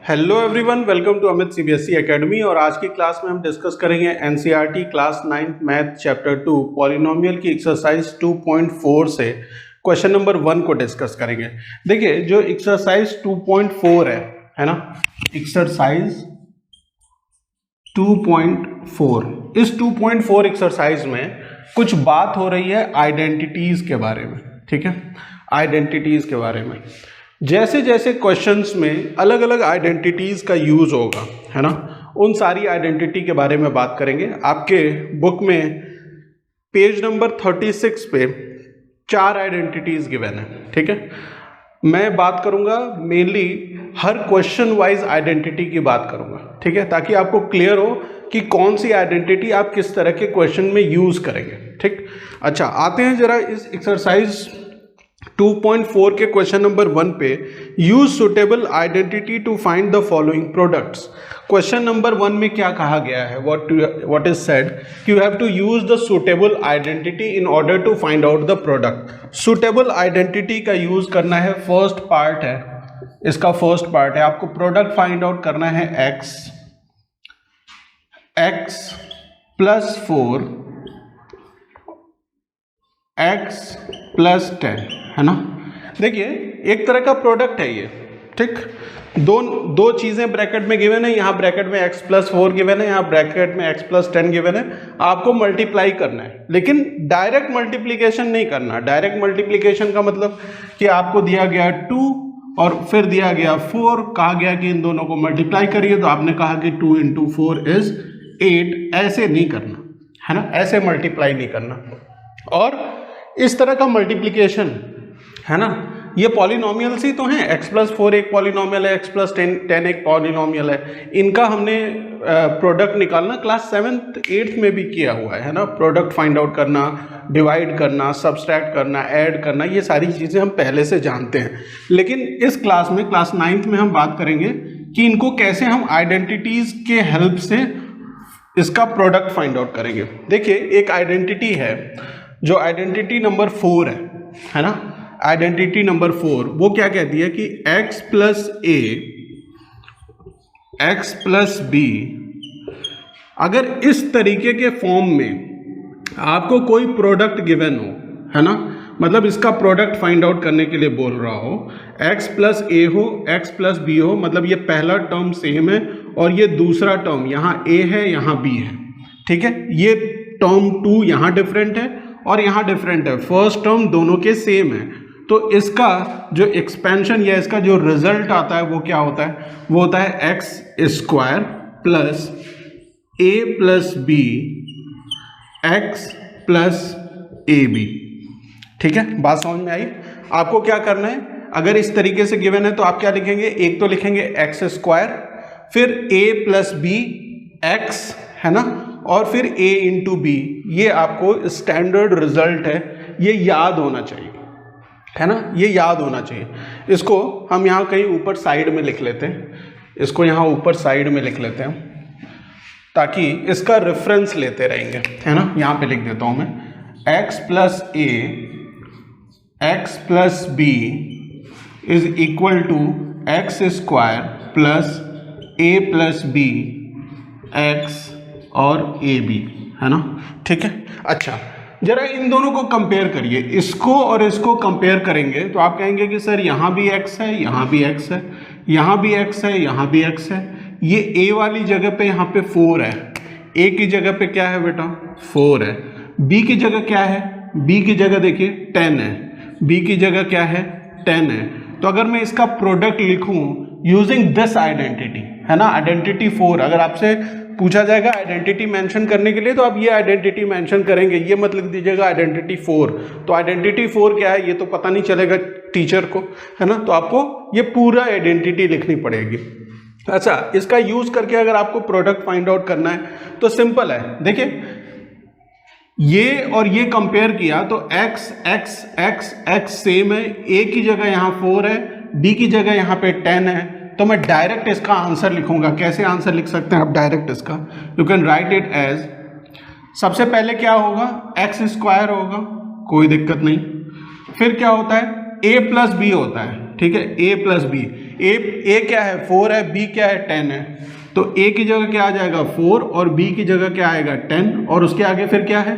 Hello everyone, welcome to Amit CBSE academy. और आज की क्लास में हम डिस्कस करेंगे NCERT class 9 math chapter 2 polynomial की एक्सरसाइज 2.4 से क्वेश्चन नंबर 1 को डिस्कस करेंगे। देखिए, जो एक्सरसाइज 2.4 है ना, एक्सरसाइज 2.4, इस 2.4 एक्सरसाइज में कुछ बात हो रही है आइडेंटिटीज के बारे में। ठीक है, आइडेंटिटीज के बारे में। जैसे जैसे क्वेश्चंस में अलग अलग आइडेंटिटीज का यूज होगा, है ना, उन सारी आइडेंटिटी के बारे में बात करेंगे। आपके बुक में पेज नंबर 36 पे 4 आइडेंटिटीज गिवन है। ठीक है, मैं बात करूंगा मेनली हर क्वेश्चन वाइज आइडेंटिटी की बात करूंगा। ठीक है, ताकि आपको क्लियर हो कि कौन सी आइडेंटिटी आप किस तरह के क्वेश्चन में यूज करेंगे। ठीक, अच्छा, आते हैं जरा इस एक्सरसाइज 2.4 के क्वेश्चन नंबर 1 पे। Use suitable identity to find the following products. Question number 1 में क्या कहा गया है, व्हाट इज सेड कि you have to use the suitable identity in order to find out the product. Suitable identity का use करना है, फर्स्ट पार्ट है इसका, फर्स्ट पार्ट है आपको प्रोडक्ट फाइंड आउट करना है x प्लस 4 x प्लस 10, है ना। देखिए, एक तरह का प्रोडक्ट है ये। ठीक, दो चीजें ब्रैकेट में गिवन है, यहाँ ब्रैकेट में x प्लस 4 गिवन है, यहाँ ब्रैकेट में x प्लस 10 गिवन है। आपको मल्टीप्लाई करना है, लेकिन डायरेक्ट मल्टीप्लीकेशन नहीं करना। डायरेक्ट मल्टीप्लीकेशन का मतलब कि आपको दिया गया 2 और फिर दिया गया 4, कहा गया कि इन दोनों को मल्टीप्लाई करिए, तो आपने कहा कि 2 × 4 इज 8। ऐसे नहीं करना, है ना, ऐसे मल्टीप्लाई नहीं करना। और इस तरह का मल्टीप्लिकेशन, है ना, ये पॉलिनोमियल्स ही तो हैं। x प्लस 4 एक पॉलिनोमियल है, x प्लस 10 एक पॉलिनोमियल है। इनका हमने प्रोडक्ट निकालना क्लास 7th 8th में भी किया हुआ है ना। प्रोडक्ट फाइंड आउट करना, डिवाइड करना, सब्सट्रैक्ट करना, ऐड करना, ये सारी चीज़ें हम पहले से जानते हैं। लेकिन इस क्लास में, क्लास 9th में हम बात करेंगे कि इनको कैसे हम आइडेंटिटीज़ के हेल्प से इसका प्रोडक्ट फाइंड आउट करेंगे। देखिए, एक आइडेंटिटी है जो आइडेंटिटी नंबर 4 है ना। आइडेंटिटी नंबर 4 वो क्या कहती है कि x प्लस a x प्लस b, अगर इस तरीके के फॉर्म में आपको कोई प्रोडक्ट गिवन हो, है ना, मतलब इसका प्रोडक्ट फाइंड आउट करने के लिए बोल रहा हो, x प्लस a हो, x प्लस b हो, मतलब ये पहला टर्म सेम है और ये दूसरा टर्म, यहाँ a है यहाँ b है। ठीक है, ये टर्म 2 यहाँ डिफरेंट है और यहाँ डिफरेंट है, फर्स्ट टर्म दोनों के सेम है। तो इसका जो एक्सपेंशन या इसका जो रिजल्ट आता है वो क्या होता है, वो होता है x square plus a plus b x plus a b. ठीक है, बात समझ में आई। आपको क्या करना है, अगर इस तरीके से गिवन है तो आप क्या लिखेंगे, एक तो लिखेंगे x स्क्वायर, फिर a प्लस बी x, है ना, और फिर a इंटू बी। ये आपको स्टैंडर्ड रिजल्ट है, ये याद होना चाहिए, है ना, ये याद होना चाहिए। इसको हम यहाँ कहीं ऊपर साइड में लिख लेते हैं, इसको यहाँ ऊपर साइड में लिख लेते हैं ताकि इसका रेफरेंस लेते रहेंगे, है ना। यहाँ पे लिख देता हूँ मैं x प्लस a x प्लस b is equal to x square plus a plus b x और ए बी, है ना। ठीक है, अच्छा, जरा इन दोनों को कंपेयर करिए, इसको और इसको कंपेयर करेंगे तो आप कहेंगे कि सर यहाँ भी x है, यहाँ भी x है, यहाँ भी x है, यहाँ भी x है। ये a वाली जगह पे यहाँ पे 4 है, a की जगह पे क्या है बेटा, 4 है। b की जगह क्या है, b की जगह देखिए 10 है, b की जगह क्या है, 10 है। तो अगर मैं इसका प्रोडक्ट लिखूं यूजिंग दिस आइडेंटिटी, है ना, आइडेंटिटी 4, अगर आपसे पूछा जाएगा आइडेंटिटी मेंशन करने के लिए तो आप ये आइडेंटिटी मेंशन करेंगे, ये मत लिख दीजिएगा आइडेंटिटी 4। तो आइडेंटिटी 4 क्या है ये तो पता नहीं चलेगा टीचर को, है ना, तो आपको ये पूरा आइडेंटिटी लिखनी पड़ेगी। अच्छा, इसका यूज करके अगर आपको प्रोडक्ट फाइंड आउट करना है तो सिंपल है। देखिए, ये और ये कंपेयर किया तो x x x x same है, a की जगह यहाँ 4 है, b की जगह यहाँ पे 10 है। तो मैं डायरेक्ट इसका आंसर लिखूंगा। कैसे आंसर लिख सकते हैं आप डायरेक्ट इसका, you can write it as, सबसे पहले क्या होगा, x स्क्वायर होगा, कोई दिक्कत नहीं। फिर क्या होता है, a प्लस बी होता है। ठीक है, a प्लस बी, ए क्या है 4 है, बी क्या है 10 है, तो ए की जगह क्या आ जाएगा 4 और बी की जगह क्या आएगा 10 और उसके आगे फिर क्या है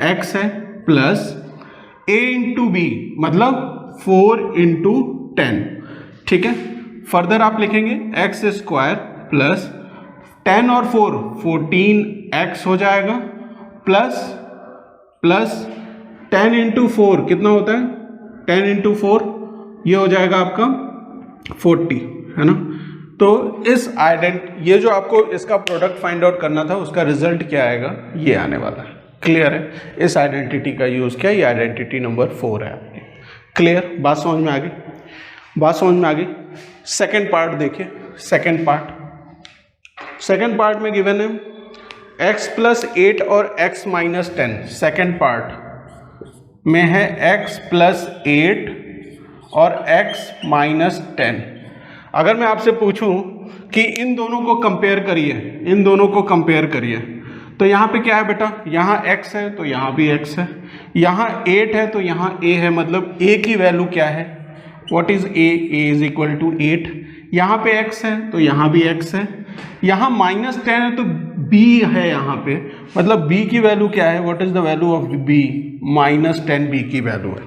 x है प्लस a इंटू बी मतलब 4 इंटू 10, ठीक है। फर्दर आप लिखेंगे एक्स स्क्वायर प्लस 10 और 4 14x हो जाएगा प्लस 10 इंटू 4 कितना होता है 10 इंटू 4 ये हो जाएगा आपका 40, है ना। तो इस ये जो आपको इसका प्रोडक्ट फाइंड आउट करना था उसका रिजल्ट क्या आएगा ये आने वाला है। क्लियर है, इस आइडेंटिटी का यूज़ किया, ये आइडेंटिटी नंबर 4 है आपकी। क्लियर, बात समझ में आ गई, बात समझ में आ गई। सेकेंड पार्ट देखिए, सेकेंड पार्ट में गिवन है x प्लस 8 और x माइनस 10। सेकेंड पार्ट में है x प्लस 8 और x माइनस 10। अगर मैं आपसे पूछूं कि इन दोनों को कंपेयर करिए, इन दोनों को कंपेयर करिए, तो यहाँ पे क्या है बेटा, यहाँ x है तो यहाँ भी x है, यहाँ 8 है तो यहाँ a है, मतलब a की वैल्यू क्या है, what is a is equal to 8। यहाँ पे x है तो यहाँ भी x है, यहाँ माइनस 10 है तो b है यहाँ पे, मतलब b की वैल्यू क्या है, what is the value of b, minus 10 b की वैल्यू है,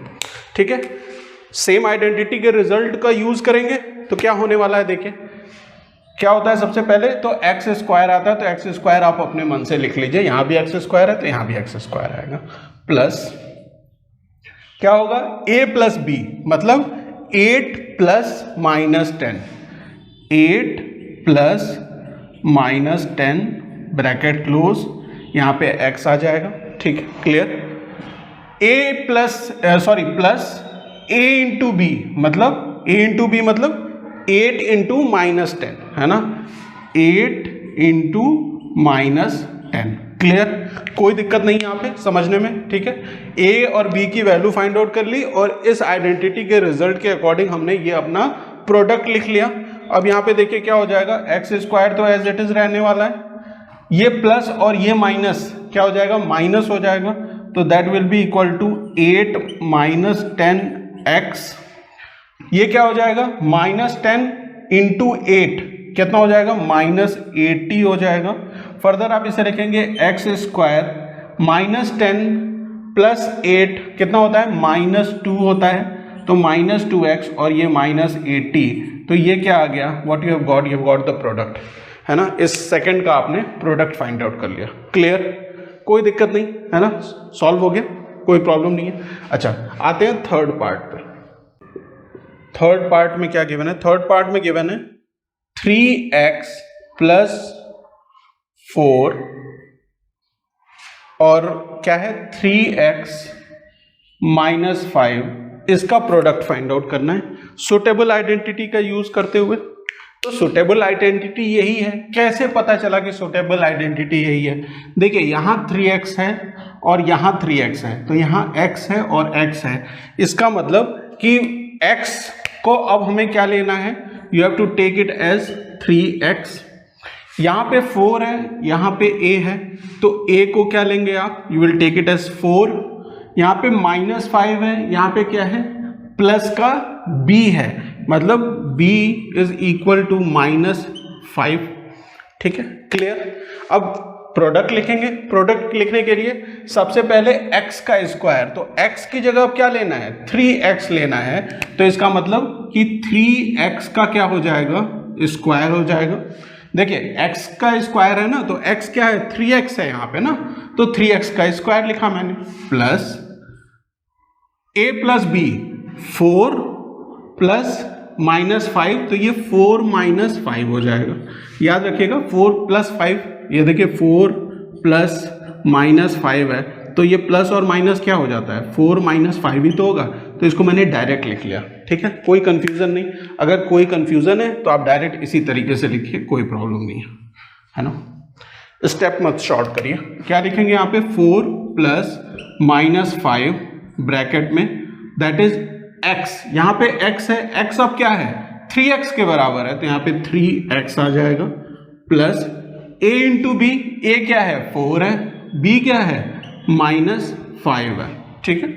ठीक है। सेम आइडेंटिटी के रिजल्ट का यूज करेंगे तो क्या होने वाला है, देखिए क्या होता है। सबसे पहले तो एक्स स्क्वायर आता है, तो एक्स स्क्वायर आप अपने मन से लिख लीजिए, यहाँ भी एक्स स्क्वायर है तो यहाँ भी एक्स स्क्वायर आएगा, प्लस क्या होगा a प्लस बी मतलब 8 plus minus 10, 8 plus minus 10 bracket close, यहाँ पे x आ जाएगा, ठीक है। Clear, a plus plus a into B मतलब 8 इंटू माइनस 10, है ना, 8 इंटू माइनस 10। क्लियर, कोई दिक्कत नहीं यहाँ पे समझने में, ठीक है। a और b की वैल्यू फाइंड आउट कर ली और इस आइडेंटिटी के रिजल्ट के अकॉर्डिंग हमने ये अपना प्रोडक्ट लिख लिया। अब यहाँ पे देखिए क्या हो जाएगा, एक्स स्क्वायर तो एज इट इज रहने वाला है, ये प्लस और ये माइनस क्या हो जाएगा, माइनस हो जाएगा, तो that will be equal to 8 minus 10x, ये क्या हो जाएगा माइनस 10 इंटू 8 कितना हो जाएगा, माइनस 80 हो जाएगा। फर्दर आप इसे लिखेंगे एक्स स्क्वायर माइनस 10 प्लस 8 कितना होता है, माइनस 2 होता है, तो माइनस 2x और ये माइनस 80, तो ये क्या आ गया, what you have got the product, है ना। इस सेकंड का आपने प्रोडक्ट फाइंड आउट कर लिया। क्लियर, कोई दिक्कत नहीं, है ना, सॉल्व हो गया, कोई प्रॉब्लम नहीं है। अच्छा, आते हैं थर्ड पार्ट पे। थर्ड पार्ट में क्या गिवन है, थर्ड पार्ट में गिवन है 3x प्लस 4 और क्या है 3x माइनस 5, इसका प्रोडक्ट फाइंड आउट करना है सुटेबल आइडेंटिटी का यूज करते हुए। तो सुटेबल आइडेंटिटी यही है, कैसे पता चला कि सुटेबल आइडेंटिटी यही है, देखिए यहाँ 3x है और यहाँ 3x है, तो यहाँ x है और x है, इसका मतलब कि x को अब हमें क्या लेना है, you have to take it as 3x। यहाँ पे 4 है, यहाँ पे a है, तो a को क्या लेंगे आप, you will take it as 4। यहाँ पे माइनस 5 है, यहाँ पे क्या है प्लस का b है, मतलब b is equal to minus 5, ठीक है। क्लियर, अब प्रोडक्ट लिखेंगे। प्रोडक्ट लिखने के लिए सबसे पहले x का स्क्वायर, तो x की जगह अब क्या लेना है, 3x लेना है, तो इसका मतलब कि 3x का क्या हो जाएगा, स्क्वायर हो जाएगा। देखिए x का स्क्वायर है ना, तो x क्या है 3x है यहाँ पे ना, तो 3x का स्क्वायर लिखा मैंने, plus a plus b 4 plus minus 5, तो ये 4 माइनस 5 हो जाएगा। याद रखिएगा 4 प्लस 5, ये देखिए 4 प्लस माइनस 5 है, तो ये प्लस और माइनस क्या हो जाता है, 4 माइनस 5 ही तो होगा, तो इसको मैंने डायरेक्ट लिख लिया, ठीक है, कोई कंफ्यूजन नहीं। अगर कोई कंफ्यूजन है तो आप डायरेक्ट इसी तरीके से लिखिए, कोई प्रॉब्लम नहीं है ना। स्टेप मत शॉर्ट करिए, क्या लिखेंगे यहाँ पे 4 प्लस माइनस 5 ब्रैकेट में, दैट इज x, यहाँ पे x है, x अब क्या है 3x के बराबर है, तो यहाँ पे 3x आ जाएगा, plus a into b, a क्या है 4 है, b क्या है माइनस 5 है, ठीक है।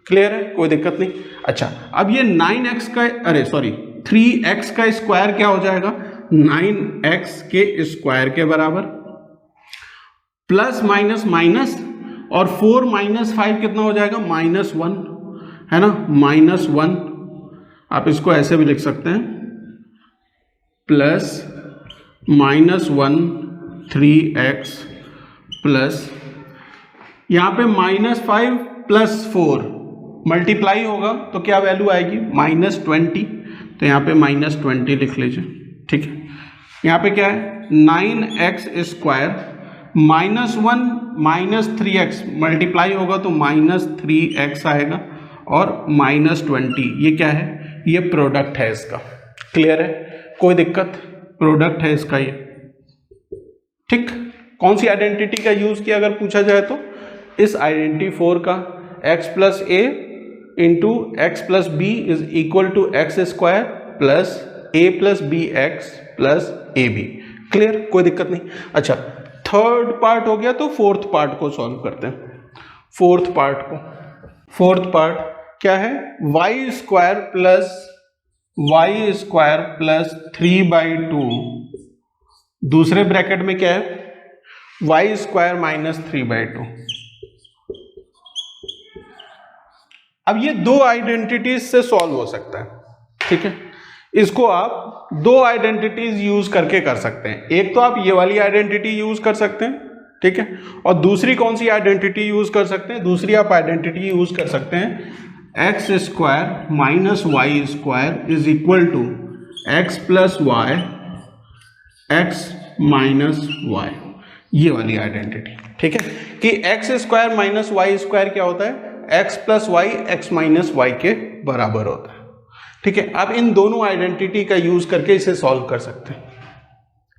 क्लियर है, कोई दिक्कत नहीं। अच्छा, अब ये 9x का, अरे सॉरी 3x का स्क्वायर क्या हो जाएगा, 9x के स्क्वायर के बराबर, प्लस माइनस माइनस, और 4 माइनस 5 कितना हो जाएगा, -1, है ना, -1। आप इसको ऐसे भी लिख सकते हैं, प्लस -1 3x प्लस, यहाँ पे -5 प्लस 4 मल्टीप्लाई होगा तो क्या वैल्यू आएगी, -20। तो यहाँ पे -20 लिख लीजिए, ठीक है। यहाँ पे क्या है, 9x स्क्वायर -1 -3x मल्टीप्लाई होगा तो -3x आएगा, और -20, ये क्या है, ये प्रोडक्ट है इसका। क्लियर है, कोई दिक्कत, प्रोडक्ट है इसका ये, ठीक। कौन सी आइडेंटिटी का यूज किया अगर पूछा जाए तो, इस आइडेंटिटी 4 का, x plus a into x plus b is equal to x square plus a plus b x plus a b. Clear, कोई दिक्कत नहीं। अच्छा, थर्ड पार्ट हो गया, तो फोर्थ पार्ट को सॉल्व करते हैं। फोर्थ पार्ट क्या है, वाई स्क्वायर प्लस 3/2, दूसरे ब्रैकेट में क्या है, वाई स्क्वायर माइनस 3/2। अब ये दो आइडेंटिटीज से सॉल्व हो सकता है, ठीक है। इसको आप दो आइडेंटिटीज यूज करके कर सकते हैं। एक तो आप ये वाली आइडेंटिटी यूज कर सकते हैं, ठीक है, और दूसरी कौन सी आइडेंटिटी यूज कर सकते हैं, दूसरी आप आइडेंटिटी यूज कर सकते हैं, x square minus Y square is equal to x plus y x minus y, ये वाली आइडेंटिटी, ठीक है, कि x square minus Y square क्या होता है, x plus y x minus y के बराबर होता है, ठीक है। आप इन दोनों आइडेंटिटी का यूज करके इसे सॉल्व कर सकते हैं,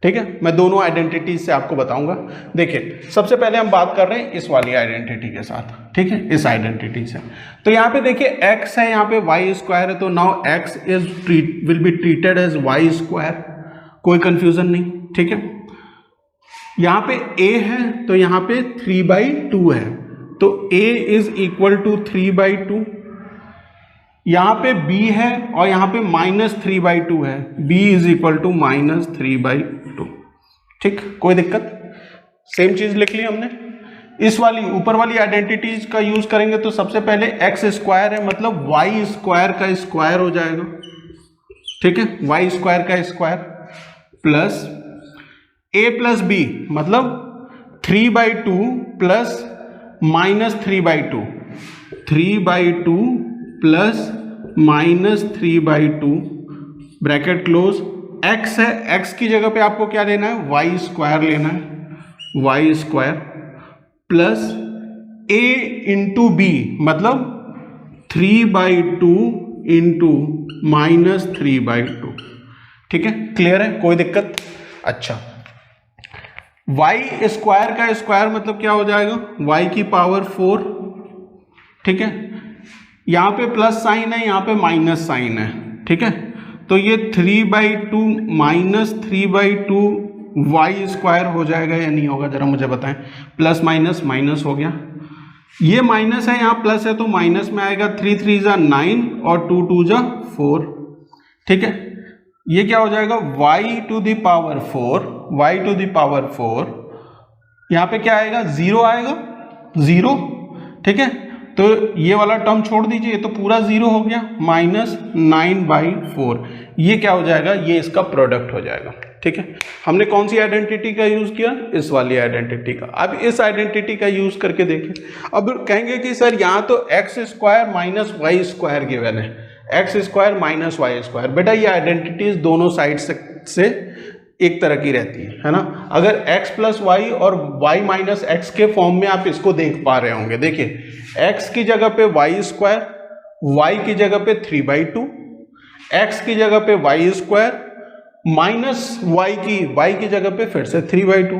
ठीक है। मैं दोनों आइडेंटिटी से आपको बताऊंगा। देखिए, सबसे पहले हम बात कर रहे हैं इस वाली आइडेंटिटी के साथ, ठीक है, इस आइडेंटिटी से। तो यहाँ पे देखिए x है, यहाँ पे y स्क्वायर है, तो now x will be treated as y square, कोई कंफ्यूजन नहीं, ठीक है। यहाँ पे a है तो यहाँ पे 3/2 है, तो a इज इक्वल टू 3/2। यहाँ पे b है और यहाँ पे -3/2 है, b इज इक्वल टू -3/2, ठीक, कोई दिक्कत। सेम चीज लिख ली हमने। इस वाली ऊपर वाली आइडेंटिटीज का यूज करेंगे तो सबसे पहले एक्स स्क्वायर है, मतलब वाई स्क्वायर का स्क्वायर हो जाएगा, ठीक है, वाई स्क्वायर का square plus a plus B मतलब 3/2 plus -3/2, 3/2 plus -3/2 bracket close. x है, x की जगह पे आपको क्या लेना है, वाई स्क्वायर लेना है, Y square plus a into B मतलब 3/2 इंटू -3/2, ठीक है, क्लियर है, कोई दिक्कत। अच्छा, y स्क्वायर का स्क्वायर मतलब क्या हो जाएगा, y की पावर 4, ठीक है, यहाँ पे प्लस साइन है, यहाँ पे माइनस साइन है, ठीक है, तो ये 3/2 -3/2 वाई स्क्वायर हो जाएगा या नहीं होगा, जरा मुझे बताएं। प्लस माइनस माइनस हो गया, ये माइनस है, यहाँ प्लस है, तो माइनस में आएगा 3 3 जा 9 और 2 2 जा 4, ठीक है। ये क्या हो जाएगा, y to the power 4, y to the power 4, यहाँ पे क्या आएगा, 0 आएगा, 0, ठीक है, तो ये वाला टर्म छोड़ दीजिए, ये तो पूरा 0 हो गया, -9/4, ये क्या हो जाएगा, ये इसका प्रोडक्ट हो जाएगा, ठीक है। हमने कौन सी आइडेंटिटी का यूज किया, इस वाली आइडेंटिटी का। अब इस आइडेंटिटी का यूज करके देखें। अब कहेंगे कि सर यहाँ तो x square minus Y square given है, x square minus Y square. बेटा ये आइडेंटिटीज दोनों साइड से एक तरह की रहती है ना। अगर x प्लस वाई और y माइनस एक्स के फॉर्म में आप इसको देख पा रहे होंगे, देखिए x की जगह पे वाई स्क्वायर, y की जगह पे 3/2, x की जगह पे वाई स्क्वायर माइनस y की जगह पे फिर से 3/2,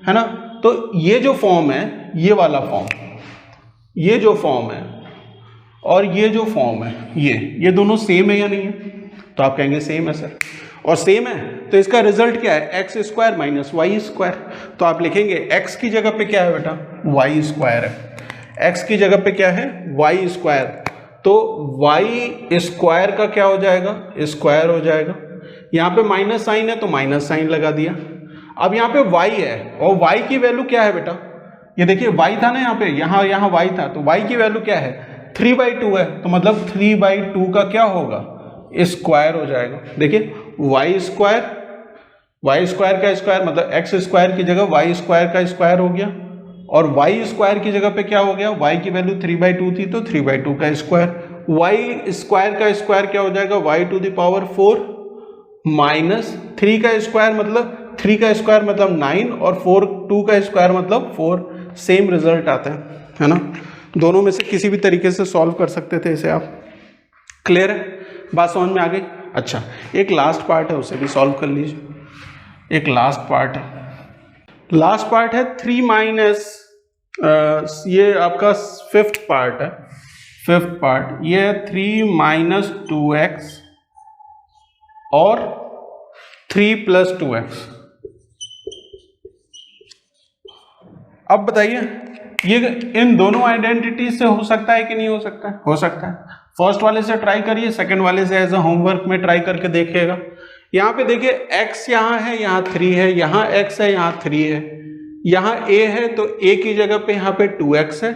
है ना। तो ये जो फॉर्म है, ये वाला फॉर्म, ये जो फॉर्म है और ये जो फॉर्म है, ये दोनों सेम है या नहीं है, तो आप कहेंगे सेम है सर, और सेम है तो इसका रिजल्ट क्या है, x square minus Y square. तो आप लिखेंगे x की जगह पे क्या है बेटा, वाई स्क्वायर है, x की जगह पे क्या है, वाई स्क्वायर। तो y स्क्वायर का क्या हो जाएगा, स्क्वायर हो जाएगा। यहाँ पे माइनस साइन है तो माइनस साइन लगा दिया। अब यहाँ पे y है और y की वैल्यू क्या है बेटा, ये देखिए y था ना यहाँ पे, यहाँ y था, तो y की वैल्यू क्या है 3/2 है, तो मतलब 3/2 का क्या होगा, स्क्वायर हो जाएगा। देखिए y स्क्वायर का स्क्वायर मतलब x स्क्वायर की जगह y स्क्वायर का स्क्वायर हो गया, और y स्क्वायर की जगह पे क्या हो गया, y की वैल्यू 3/2 थी तो 3/2 का स्क्वायर। y स्क्वायर का स्क्वायर क्या हो जाएगा, y⁴ माइनस 3 का स्क्वायर मतलब 3 का स्क्वायर मतलब 9 और 2 का स्क्वायर मतलब 4। सेम रिजल्ट आता है ना। दोनों में से किसी भी तरीके से सॉल्व कर सकते थे इसे आप। क्लियर है, बात समझ में आ गई। अच्छा, एक लास्ट पार्ट है, उसे भी सॉल्व कर लीजिए। एक लास्ट पार्ट है 3 माइनस, ये आपका फिफ्थ पार्ट है, ये है 3 माइनस 2x और 3 प्लस 2x। अब बताइए ये इन दोनों आइडेंटिटी से हो सकता है कि नहीं हो सकता है, हो सकता है। फर्स्ट वाले से ट्राई करिए, सेकंड वाले से एज अ होमवर्क में ट्राई करके देखिएगा। यहाँ पे देखिए x यहाँ है, यहाँ 3 है, यहाँ x है, यहाँ 3 है, यहाँ a है तो a की जगह पे यहाँ पे 2x है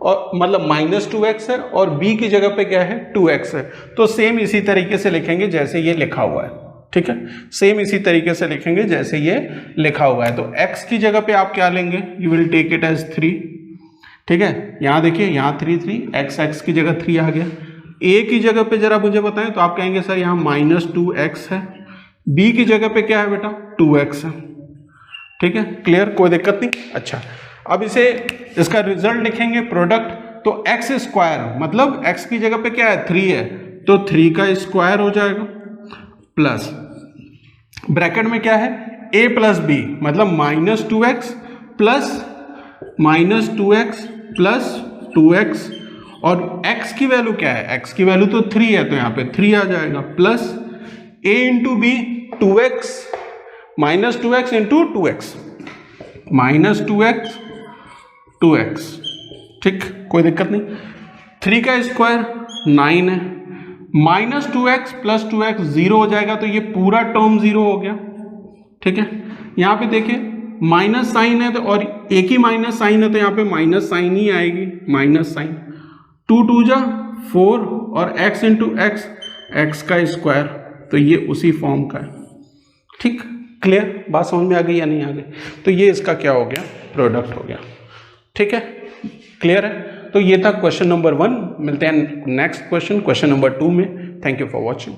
और मतलब -2x है, और b की जगह पे क्या है 2x है। तो सेम इसी तरीके से लिखेंगे जैसे ये लिखा हुआ है, ठीक है, सेम इसी तरीके से लिखेंगे जैसे ये लिखा हुआ है। तो x की जगह पे आप क्या लेंगे, you will take it as 3, ठीक है। यहाँ देखिए यहाँ 3 x की जगह 3 आ गया। a की जगह पे जरा मुझे बताएं तो आप कहेंगे सर यहाँ -2x है, b की जगह पे क्या है बेटा 2x है, ठीक है, क्लियर, कोई दिक्कत नहीं। अच्छा, अब इसका रिजल्ट लिखेंगे प्रोडक्ट, तो एक्स स्क्वायर मतलब x की जगह पे क्या है 3 है तो 3 का स्क्वायर हो जाएगा, प्लस ब्रैकेट में क्या है a प्लस b मतलब -2x plus -2x plus 2x, और x की वैल्यू क्या है, x की वैल्यू तो 3 है तो यहाँ पे 3 आ जाएगा, plus a into B 2x -2x into 2x -2x, ठीक, कोई दिक्कत नहीं। 3 का स्क्वायर 9 है, -2x प्लस 2x 0 हो जाएगा तो ये पूरा टर्म 0 हो गया, ठीक है। यहाँ पे देखिए माइनस साइन है तो, और एक ही माइनस साइन है तो यहाँ पे माइनस साइन ही आएगी, माइनस साइन, 2 2 जा 4 और x इंटू x का स्क्वायर, तो ये उसी फॉर्म का है, ठीक, क्लियर, बात समझ में आ गई या नहीं आ गई। तो ये इसका क्या हो गया, प्रोडक्ट हो गया, ठीक है, क्लियर है। तो ये था क्वेश्चन नंबर 1। मिलते हैं नेक्स्ट क्वेश्चन नंबर 2 में। Thank you for watching.